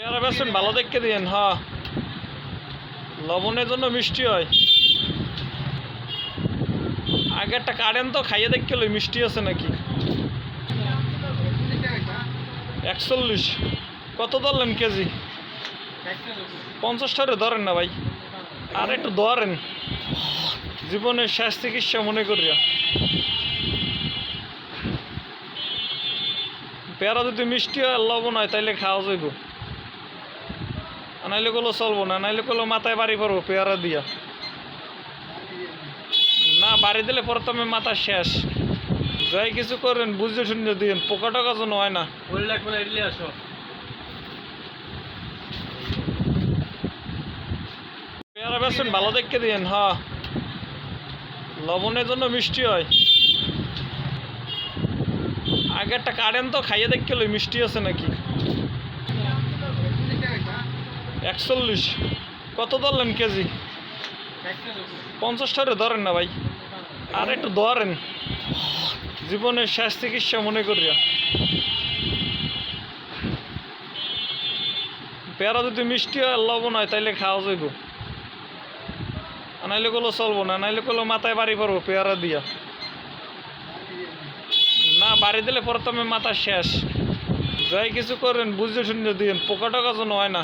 পেয়ারা বেছেন ভালো দেখে দিন। হ্যাঁ, লবণের জন্য মিষ্টি হয়। আগে একটা কারেন্ট তো খাইয়ে দেখতে মিষ্টি আছে নাকি। 41 কত ধরলেন কেজি? 50 টাকা ধরেন না ভাই, আর একটু ধরেন, জীবনের শেষ চিকিৎসা মনে করিয়া। পেয়ারা যদি মিষ্টি হয় লবণ হয় তাইলে খাওয়া যাইব, নাইলে গুলো চলবো না, নাইলে গুলো মাথায় বাড়ি পড়বো পেয়ারা দিয়া। না বাড়ি দিলে পরে তো আমি মাথা শেষ। যাই কিছু করেন বুঝে শুনে দিন, পোকা টোকা যেন হয় না। পেয়ারা বেছেন ভালো দেখে দিন। হ্যাঁ, লবণের জন্য মিষ্টি হয়। আগে একটা কারেন্ট তো খাইয়ে দেখতে মিষ্টি আছে নাকি। 41 কত ধরলেন কেজি? 50 টাকা ধরেন না ভাই, আর একটু ধরেন, জীবনের শেষ চিকিৎসা মনে করিয়া। পেয়ারা যদি মিষ্টি হয় লবণ হয় তাইলে খাওয়া যাইব, নাইলে গুলো চলবো না, নাইলে গুলো মাথায় বাড়ি পড়বো পেয়ারা দিয়া। না বাড়ি দিলে পরে তো আমি মাথা শেষ। যাই কিছু করেন বুঝে শুনে দিন, পোকা টোকা যেন হয় না।